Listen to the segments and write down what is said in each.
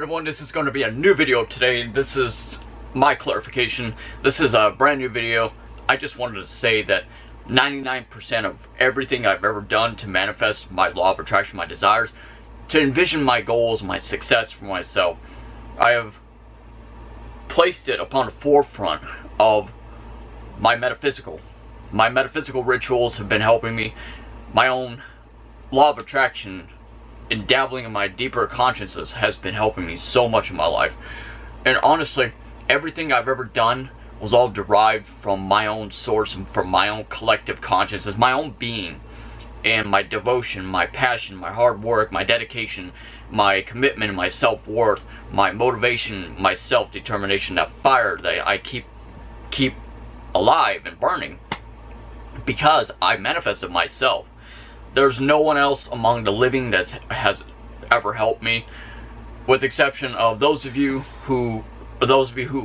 Alright everyone, this is going to be a new video today. This is my clarification. This is a brand new video. I just wanted to say that 99% of everything I've ever done to manifest my law of attraction, my desires, to envision my goals, my success for myself, I have placed it upon the forefront of my metaphysical. My metaphysical rituals have been helping me. My own law of attraction and dabbling in my deeper consciousness has been helping me so much in my life. And honestly, everything I've ever done was all derived from my own source and from my own collective consciousness, my own being, and my devotion, my passion, my hard work, my dedication, my commitment, my self-worth, my motivation, my self-determination, that fire that I keep alive and burning, because I manifested myself. There's no one else among the living that has ever helped me, with the exception of those of you who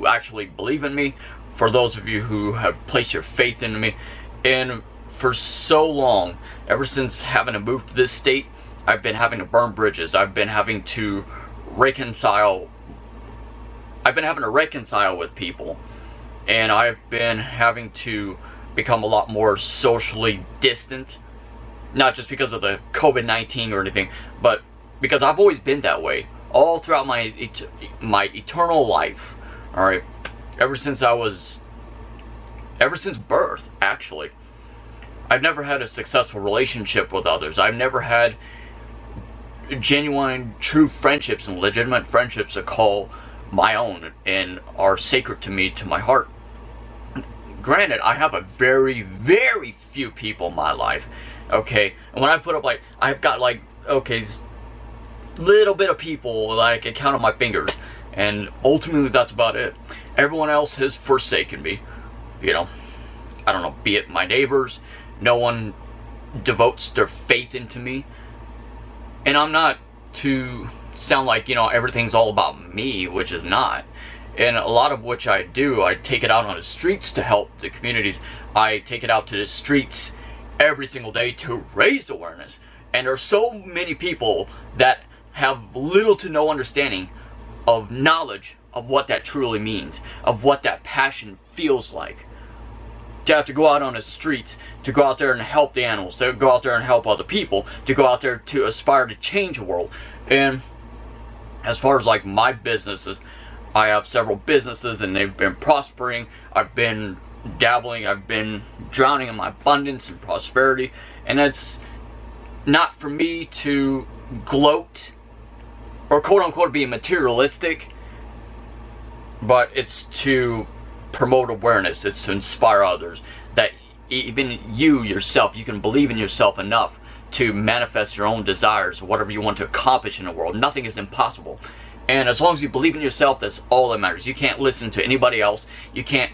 actually believe in me, for those of you who have placed your faith in me. And for so long, ever since having to move to this state, I've been having to burn bridges. I've been having to reconcile with people, and I've been having to become a lot more socially distant. Not just because of the COVID-19 or anything, but because I've always been that way all throughout my eternal life. All right, ever since birth, actually. I've never had a successful relationship with others. I've never had genuine, true friendships and legitimate friendships that call my own and are sacred to me, to my heart. Granted, I have a very, very few people in my life. Okay, and when I put up, I've got little bit of people that I can count on my fingers, and ultimately that's about it. Everyone else has forsaken me. You know, I don't know, be it my neighbors, no one devotes their faith into me. And I'm not to sound like, everything's all about me, which is not. And a lot of which I do, I take it out on the streets to help the communities. I take it out to the streets every single day to raise awareness. And there's so many people that have little to no understanding of knowledge of what that truly means, of what that passion feels like. To have to go out on the streets, to go out there and help the animals, to go out there and help other people, to go out there to aspire to change the world. And as far as my businesses, I have several businesses and they've been prospering. I've been dabbling, I've been drowning in my abundance and prosperity, and it's not for me to gloat or quote unquote be materialistic, but it's to promote awareness. It's to inspire others that even you yourself, you can believe in yourself enough to manifest your own desires, whatever you want to accomplish in the world. Nothing is impossible, and as long as you believe in yourself, that's all that matters. You can't listen to anybody else. You can't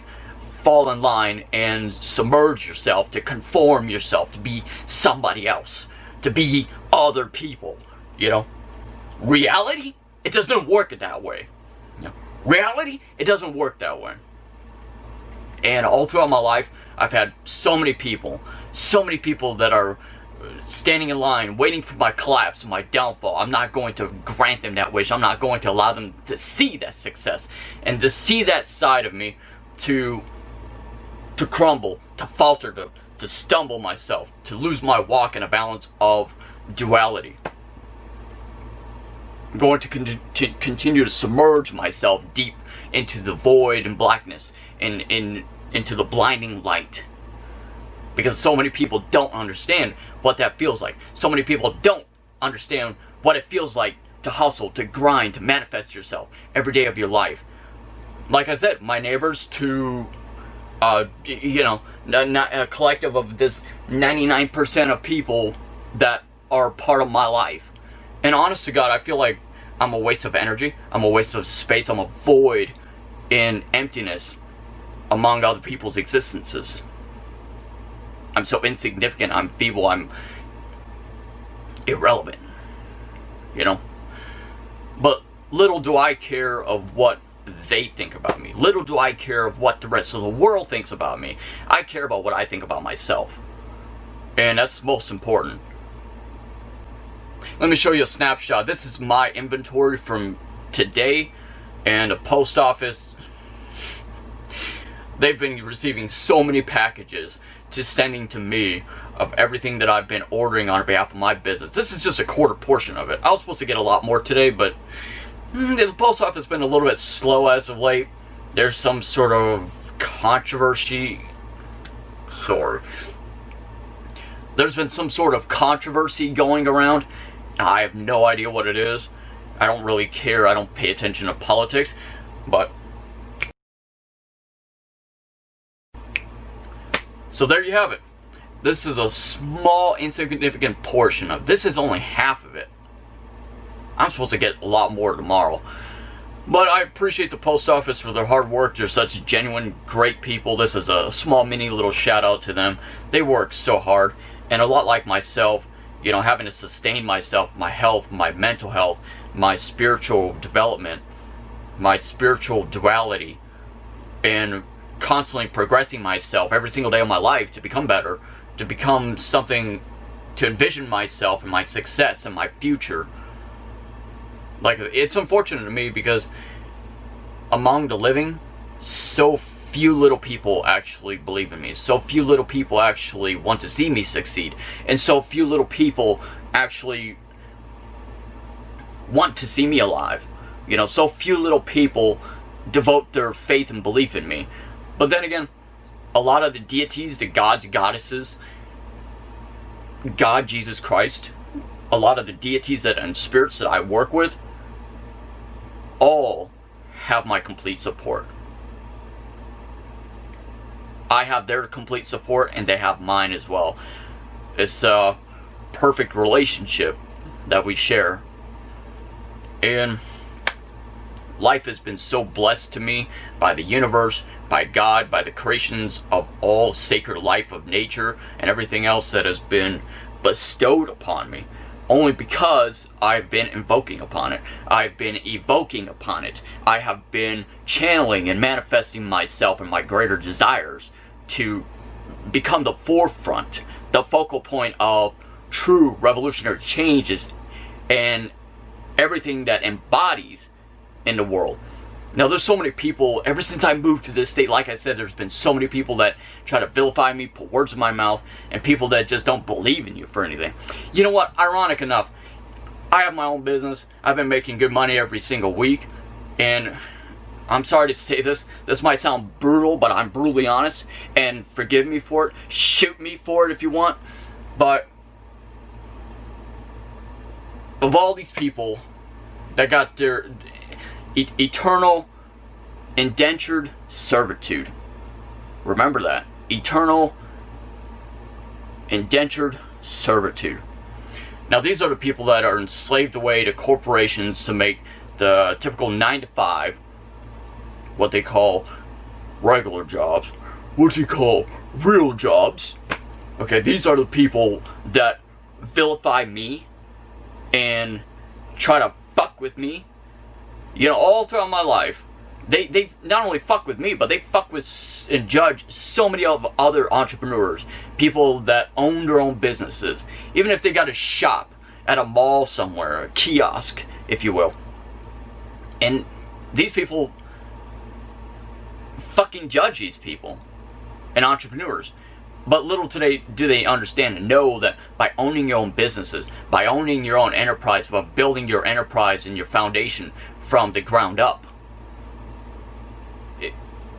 fall in line and submerge yourself, to conform yourself, to be somebody else, to be other people. Reality, it doesn't work that way. Reality, it doesn't work that way. And all throughout my life, I've had so many people that are standing in line waiting for my collapse and my downfall. I'm not going to grant them that wish. I'm not going to allow them to see that success and to see that side of me, to crumble, to falter, to stumble myself, to lose my walk in a balance of duality. I'm going to continue to submerge myself deep into the void and blackness and into the blinding light. Because so many people don't understand what that feels like. So many people don't understand what it feels like to hustle, to grind, to manifest yourself every day of your life. Like I said, my neighbors, to a collective of this 99% of people that are part of my life. And honest to God, I feel like I'm a waste of energy. I'm a waste of space. I'm a void in emptiness among other people's existences. I'm so insignificant. I'm feeble. I'm irrelevant. But little do I care of what they think about me. Little do I care of what the rest of the world thinks about me. I care about what I think about myself. And that's most important. Let me show you a snapshot. This is my inventory from today, and the post office, they've been receiving so many packages to sending to me of everything that I've been ordering on behalf of my business. This is just a quarter portion of it. I was supposed to get a lot more today, but the post office has been a little bit slow as of late. There's some sort of controversy. There's been some sort of controversy going around. I have no idea what it is. I don't really care. I don't pay attention to politics. But so there you have it. This is a small, insignificant portion of this. Is only half of it. I'm supposed to get a lot more tomorrow. But I appreciate the post office for their hard work. They're such genuine, great people. This is a small, mini little shout out to them. They work so hard. And a lot like myself, you know, having to sustain myself, my health, my mental health, my spiritual development, my spiritual duality, and constantly progressing myself every single day of my life to become better, to become something, to envision myself and my success and my future. Like, it's unfortunate to me because among the living, so few little people actually believe in me. So few little people actually want to see me succeed. And so few little people actually want to see me alive. You know, so few little people devote their faith and belief in me. But then again, a lot of the deities, the gods, goddesses, God, Jesus Christ, a lot of the deities and spirits that I work with, all have my complete support. I have their complete support and they have mine as well. It's a perfect relationship that we share. And life has been so blessed to me by the universe, by God, by the creations of all sacred life of nature and everything else that has been bestowed upon me. Only because I've been invoking upon it. I've been evoking upon it. I have been channeling and manifesting myself and my greater desires to become the forefront, the focal point of true revolutionary changes and everything that embodies in the world. Now, there's so many people, ever since I moved to this state, like I said, there's been so many people that try to vilify me, put words in my mouth, and people that just don't believe in you for anything. You know what? Ironic enough, I have my own business. I've been making good money every single week, and I'm sorry to say this. This might sound brutal, but I'm brutally honest, and forgive me for it. Shoot me for it if you want. But of all these people that got their eternal indentured servitude. Remember that. Eternal indentured servitude. Now, these are the people that are enslaved away to corporations to make the typical 9 to 5, what they call regular jobs. What do you call real jobs? Okay, these are the people that vilify me and try to fuck with me. You know, all throughout my life, they not only fuck with me, but they fuck with and judge so many of other entrepreneurs, people that own their own businesses, even if they got a shop at a mall somewhere, a kiosk, if you will. And these people fucking judge these people and entrepreneurs. But little do they understand and know that by owning your own businesses, by owning your own enterprise, by building your enterprise and your foundation from the ground up,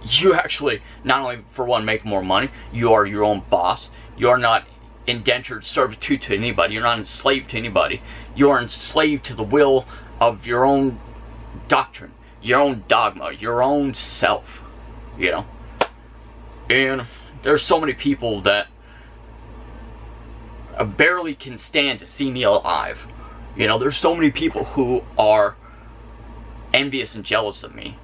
you actually not only, for one, make more money, you are your own boss. You are not indentured servitude to anybody. You're not enslaved to anybody. You are enslaved to the will of your own doctrine, your own dogma, your own self, you know. And there's so many people that barely can stand to see me alive. You know, there's so many people who are envious and jealous of me.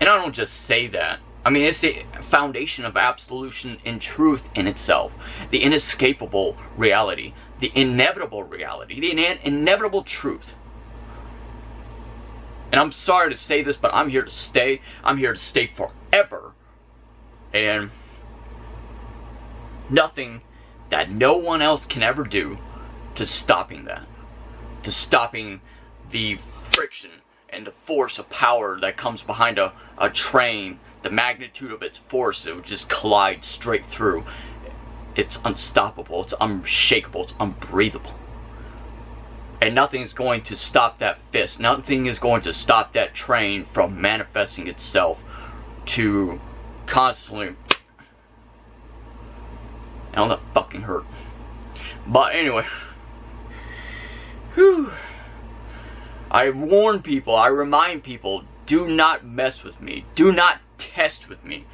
And I don't just say that. I mean, it's the foundation of absolution and truth in itself. The inescapable reality. The inevitable reality. The inevitable truth. And I'm sorry to say this, but I'm here to stay. I'm here to stay forever. And nothing that no one else can ever do to stopping that. To stopping the friction and the force of power that comes behind a train, the magnitude of its force, it would just collide straight through. It's unstoppable, it's unshakable, it's unbreathable. And nothing is going to stop that fist. Nothing is going to stop that train from manifesting itself to constantly... Now that fucking hurt. But anyway. Whew. I warn people, I remind people, do not mess with me. Do not test with me.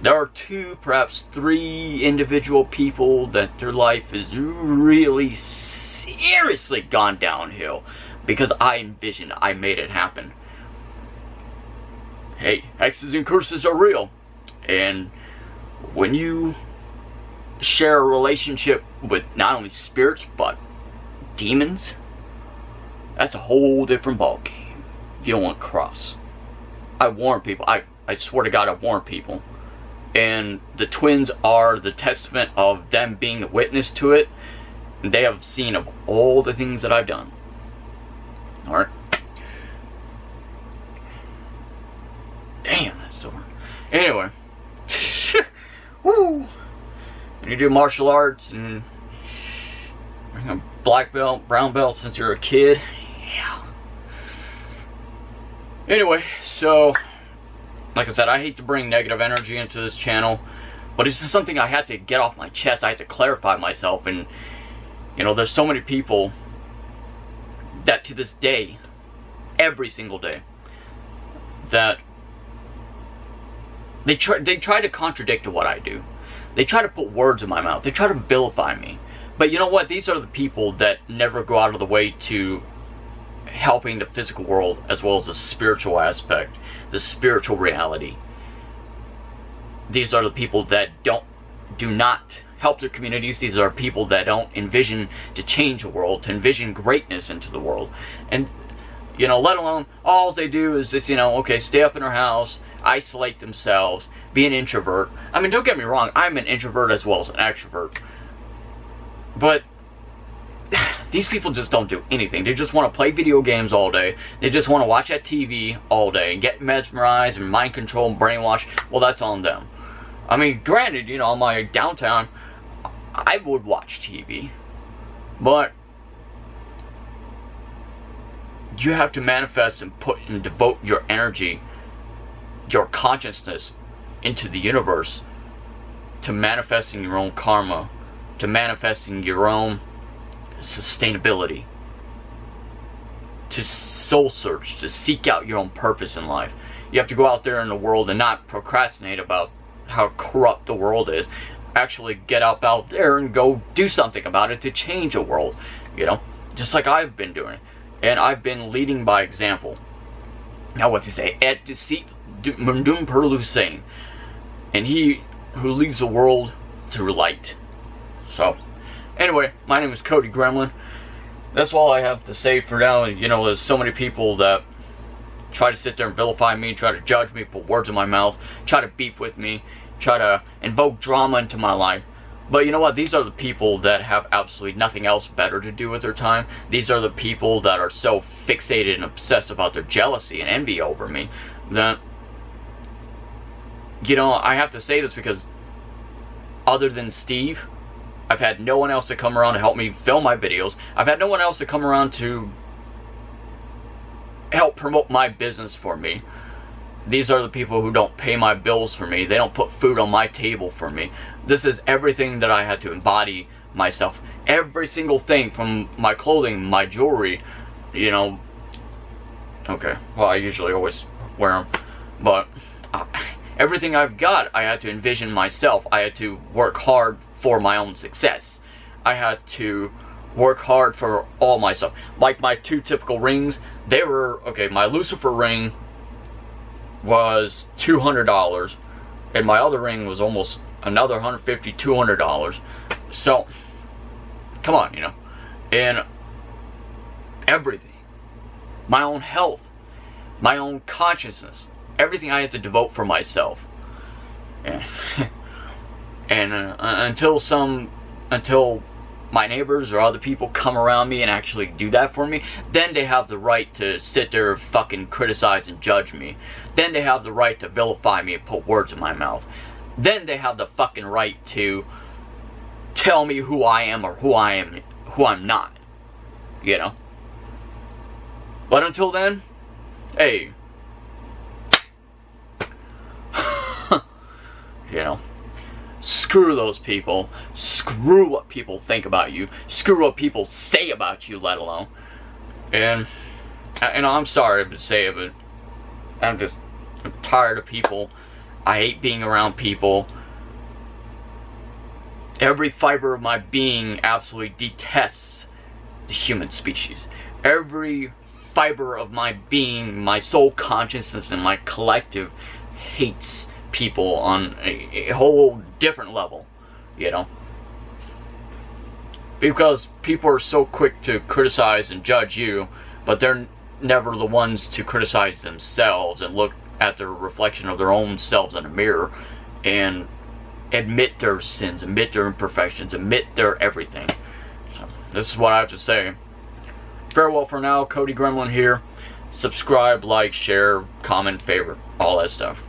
There are 2, perhaps 3 individual people that their life is really seriously gone downhill because I envisioned, I made it happen. Hey, hexes and curses are real. And when you share a relationship with not only spirits but demons, that's a whole different ballgame. You don't want to cross. I warn people. I swear to God, I warn people. And the twins are the testament of them being a witness to it. They have seen of all the things that I've done. Alright? Damn, that's so hard. Anyway. Woo! And you do martial arts and a black belt, brown belt since you're a kid. Yeah. Anyway, so like I said, I hate to bring negative energy into this channel, but it's just something I had to get off my chest. I had to clarify myself. And you know, there's so many people that to this day, every single day, that they try to contradict what I do. They try to put words in my mouth. They try to vilify me. But you know what? These are the people that never go out of the way to helping the physical world as well as the spiritual aspect, the spiritual reality. These are the people that do not help their communities. These are people that don't envision to change the world, to envision greatness into the world. And, you know, let alone, all they do is just, you know, okay, stay up in their house, isolate themselves, be an introvert. I mean, don't get me wrong, I'm an introvert as well as an extrovert. But these people just don't do anything. They just want to play video games all day. They just want to watch that TV all day and get mesmerized and mind controlled and brainwashed. Well, that's on them. I mean, granted, you know, on my downtime, I would watch TV. But you have to manifest and put and devote your energy, your consciousness into the universe to manifesting your own karma, to manifesting your own sustainability, to soul search, to seek out your own purpose in life. You have to go out there in the world and not procrastinate about how corrupt the world is. Actually get up out there and go do something about it to change the world, you know, just like I've been doing. And I've been leading by example. Now what they say, et deceit mundum per lucine, and he who leads the world through light. So anyway, my name is Cody Gremlin. That's all I have to say for now. You know, there's so many people that try to sit there and vilify me, try to judge me, put words in my mouth, try to beef with me, try to invoke drama into my life. But you know what? These are the people that have absolutely nothing else better to do with their time. These are the people that are so fixated and obsessed about their jealousy and envy over me that, you know, I have to say this because other than Steve, I've had no one else to come around to help me film my videos. I've had no one else to come around to help promote my business for me. These are the people who don't pay my bills for me. They don't put food on my table for me. This is everything that I had to embody myself. Every single thing, from my clothing, my jewelry, you know. Okay, well, I usually always wear them. But everything I've got, I had to envision myself. I had to work hard for my own success. I had to work hard for all myself. Like my 2 typical rings, they were, okay, my Lucifer ring was $200, and my other ring was almost another $150, $200. So, come on, you know. And everything, my own health, my own consciousness, everything I had to devote for myself. And, and until my neighbors or other people come around me and actually do that for me, then they have the right to sit there and fucking criticize and judge me. Then they have the right to vilify me and put words in my mouth. Then they have the fucking right to tell me who I am or who I'm not. You know? But until then, hey. You know? Screw those people. Screw what people think about you. Screw what people say about you, let alone. And I'm sorry to say it, but I'm tired of people. I hate being around people. Every fiber of my being absolutely detests the human species. Every fiber of my being, my soul consciousness, and my collective hates people on a whole different level, you know, because people are so quick to criticize and judge you, but they're never the ones to criticize themselves and look at the reflection of their own selves in a mirror and admit their sins, admit their imperfections, admit their everything. So this is what I have to say. Farewell for now. Cody Gremlin here. Subscribe, like, share, comment, favorite, all that stuff.